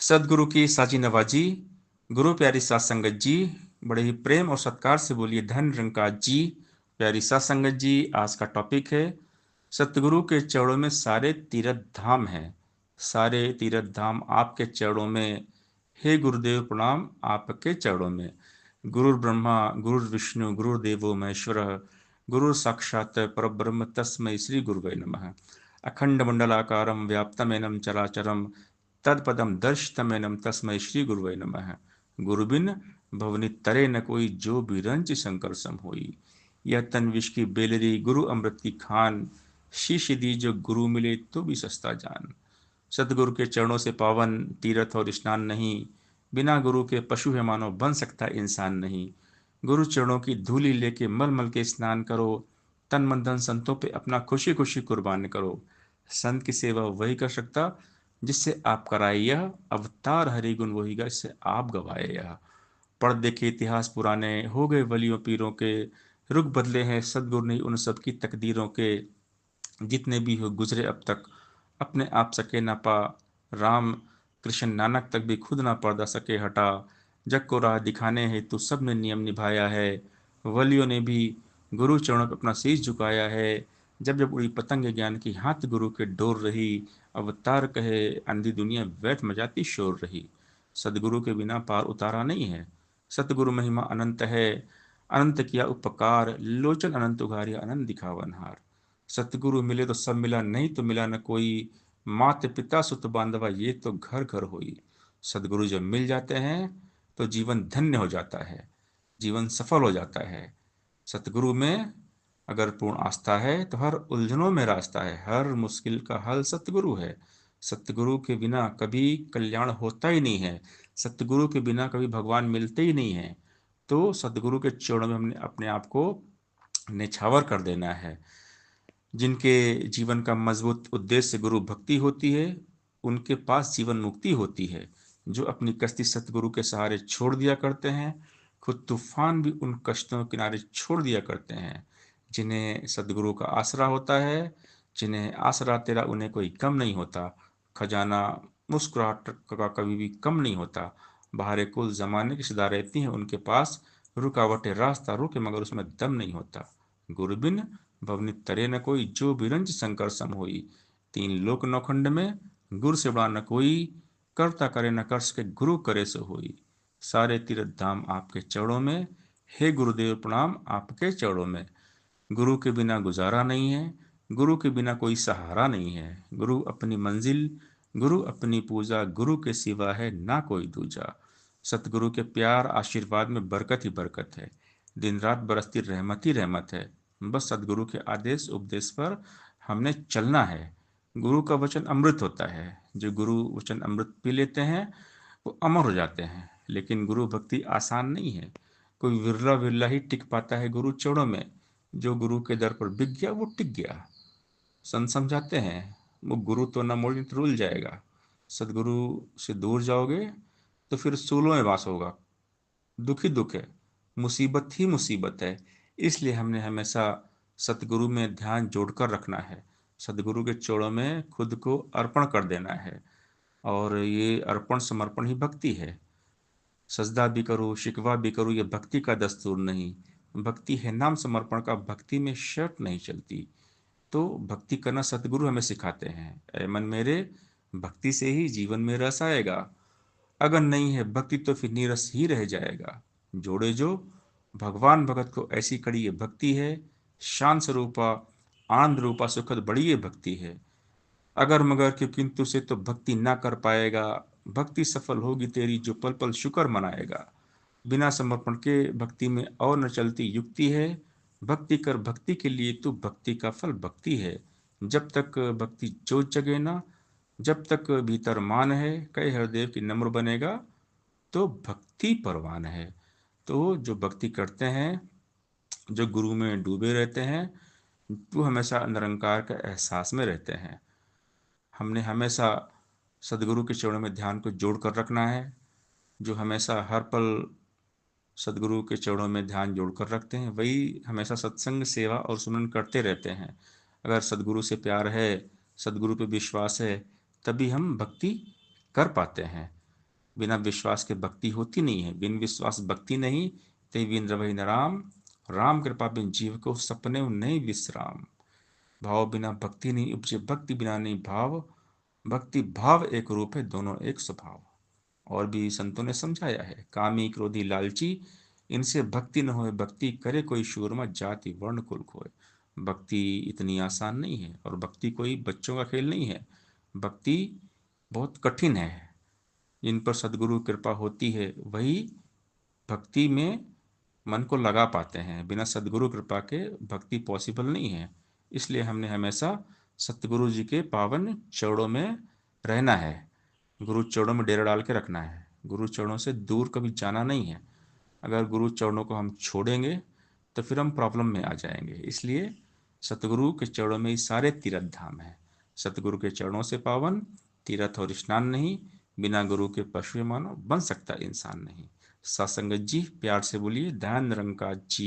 सदगुरु की साजी नवाजी, गुरु प्यारी सात संगत जी, बड़े ही प्रेम और सत्कार से बोलिए धन निरंकार जी। प्यारी सात संगत जी, आज का टॉपिक है सतगुरु के चरणों में सारे तीर्थ धाम हैं। सारे तीर्थ धाम आपके चरणों में। हे गुरुदेव प्रणाम आपके चरणों में। गुरु ब्रह्मा गुरु विष्णु गुरुदेवो महेश्वरः, गुरु साक्षात् परब्रह्म तस्मै श्री गुरुवे नमः। अखंड मंडलाकारं व्याप्तमेनं चराचरं तत्पदम दर्शितमेनं तस्मै श्री गुरुवे नमः। गुरुबिन भवनि तरे न कोई, जो बिरंच शंकर सम होई। यह तन विष की बेलरी गुरु अमृत की खान, शीश दी जो गुरु मिले तो भी सस्ता जान। सतगुरु के चरणों से पावन तीर्थ और स्नान नहीं, बिना गुरु के पशु है मानो बन सकता इंसान नहीं। गुरु चरणों की धूली लेके मल मल के स्नान करो, तन मन धन संतों पे अपना खुशी खुशी कुर्बान करो। संत की सेवा वही कर सकता जिससे आप कराए यह, अवतार हरि गुण वही गा जिससे आप गवाए यह। पढ़ देखे इतिहास पुराने, हो गए वलियों पीरों के, रुख बदले हैं सदगुरु नहीं उन सब की तकदीरों के। जितने भी हो गुजरे अब तक अपने आप सके ना पा, राम कृष्ण नानक तक भी खुद ना पर्दा सके हटा। जग को राह दिखाने हेतु सब ने नियम निभाया है, वलियों ने भी गुरु चरणों पर अपना शीश झुकाया है। जब जब उड़ी पतंग ज्ञान की हाथ गुरु के डोर रही, अवतार कहे अंधी दुनिया व्यर्थ मचाती शोर रही। सदगुरु के बिना पार उतारा नहीं है, सतगुरु महिमा अनंत है। अनंत किया उपकार, लोचन अनंत उघारिया अनंत दिखावनहार। सतगुरु मिले तो सब मिला, नहीं तो मिला न कोई। मात पिता सुत बांधवा ये तो घर घर होई। सदगुरु जब मिल जाते हैं तो जीवन धन्य हो जाता है, जीवन सफल हो जाता है। सतगुरु में अगर पूर्ण आस्था है तो हर उलझनों में रास्ता है, हर मुश्किल का हल सतगुरु है। सतगुरु के बिना कभी कल्याण होता ही नहीं है, सतगुरु के बिना कभी भगवान मिलते ही नहीं है। तो सतगुरु के चरणों में हमने अपने आप को निछावर कर देना है। जिनके जीवन का मजबूत उद्देश्य गुरु भक्ति होती है, उनके पास जीवन मुक्ति होती है। जो अपनी कश्ती सतगुरु के सहारे छोड़ दिया करते हैं, खुद तूफान भी उन कश्तियों के किनारे छोड़ दिया करते हैं। जिन्हें सदगुरु का आसरा होता है, जिन्हें आसरा तेरा उन्हें कोई कम नहीं होता। खजाना मुस्कुराहट का कभी भी कम नहीं होता। बाहर कुल जमाने की सदा रहती हैं उनके पास, रुकावटें रास्ता रुके मगर उसमें दम नहीं होता। गुरु बिन भवनि तरे न कोई, जो बिरंच शंकर सम होई। तीन लोक नौखंड में गुरु से बड़ा न कोई, करता करे न कर सके गुरु करे सो होई। सारे तीर्थ धाम आपके चरणों में, हे गुरुदेव प्रणाम आपके चरणों में। गुरु के बिना गुजारा नहीं है, गुरु के बिना कोई सहारा नहीं है। गुरु अपनी मंजिल, गुरु अपनी पूजा, गुरु के सिवा है ना कोई दूजा। सतगुरु के प्यार आशीर्वाद में बरकत ही बरकत है, दिन रात बरसती रहमत ही रहमत है। बस सतगुरु के आदेश उपदेश पर हमने चलना है। गुरु का वचन अमृत होता है, जो गुरु वचन अमृत पी लेते हैं वो अमर हो जाते हैं। लेकिन गुरु भक्ति आसान नहीं है, कोई विरला विरला ही टिक पाता है गुरु चरणों में। जो गुरु के दर पर बिक गया वो टिक गया। संत समझाते हैं, वो गुरु तो न मोड़ी तो रुल जाएगा। सदगुरु से दूर जाओगे तो फिर सूलों में वास होगा। दुख ही दुख है, मुसीबत ही मुसीबत है। इसलिए हमने हमेशा सतगुरु में ध्यान जोड़कर रखना है, सदगुरु के चरणों में खुद को अर्पण कर देना है। और ये अर्पण समर्पण ही भक्ति है। सजदा भी करूँ शिकवा भी करूँ, ये भक्ति का दस्तूर नहीं। भक्ति है नाम समर्पण का, भक्ति में शर्त नहीं चलती। तो भक्ति करना सतगुरु हमें सिखाते हैं। ऐ मन मेरे, भक्ति से ही जीवन में रस आएगा। अगर नहीं है भक्ति तो फिर नीरस ही रह जाएगा। जोड़े जो भगवान भगत को ऐसी कड़ी ये भक्ति है, शान स्वरूपा आनंद रूपा सुखद बड़ी ये भक्ति है। अगर मगर के किंतु से तो भक्ति ना कर पाएगा। भक्ति सफल होगी तेरी जो पल पल शुक्र मनाएगा। बिना समर्पण के भक्ति में और न चलती युक्ति है। भक्ति कर भक्ति के लिए तू, भक्ति का फल भक्ति है। जब तक भक्ति जोत जगे ना, जब तक भीतर मान है, कहे हरदेव की नम्र बनेगा तो भक्ति परवान है। तो जो भक्ति करते हैं, जो गुरु में डूबे रहते हैं, वो हमेशा निरंकार के एहसास में रहते हैं। हमने हमेशा सदगुरु के चरणों में ध्यान को जोड़ कर रखना है। जो हमेशा हर पल सदगुरु के चरणों में ध्यान जोड़कर रखते हैं वही हमेशा सत्संग सेवा और सुमरन करते रहते हैं। अगर सदगुरु से प्यार है, सदगुरु पे विश्वास है, तभी हम भक्ति कर पाते हैं। बिना विश्वास के भक्ति होती नहीं है। बिन विश्वास भक्ति नहीं, ते बिन रवै न राम। राम कृपा बिन जीव को सपने नहीं विश्राम। भाव बिना भक्ति नहीं उपजे, भक्ति बिना नहीं भाव। भक्ति भाव एक रूप है, दोनों एक स्वभाव। और भी संतों ने समझाया है, कामी क्रोधी लालची, इनसे भक्ति न होए। भक्ति करे कोई शूरमा, जाति वर्ण कुल खोए। भक्ति इतनी आसान नहीं है, और भक्ति कोई बच्चों का खेल नहीं है। भक्ति बहुत कठिन है। जिन पर सदगुरु कृपा होती है वही भक्ति में मन को लगा पाते हैं। बिना सदगुरु कृपा के भक्ति पॉसिबल नहीं है। इसलिए हमने हमेशा सतगुरु जी के पावन चरणों में रहना है। गुरु चरणों में डेरा डाल के रखना है। गुरु चरणों से दूर कभी जाना नहीं है। अगर गुरु चरणों को हम छोड़ेंगे तो फिर हम प्रॉब्लम में आ जाएंगे। इसलिए सतगुरु के चरणों में ही सारे तीर्थ धाम है। सतगुरु के चरणों से पावन तीर्थ और स्नान नहीं। बिना गुरु के पशु मानो बन सकता इंसान नहीं। सत्संगत जी प्यार से बोलिए, ध्यान निरंकार जी।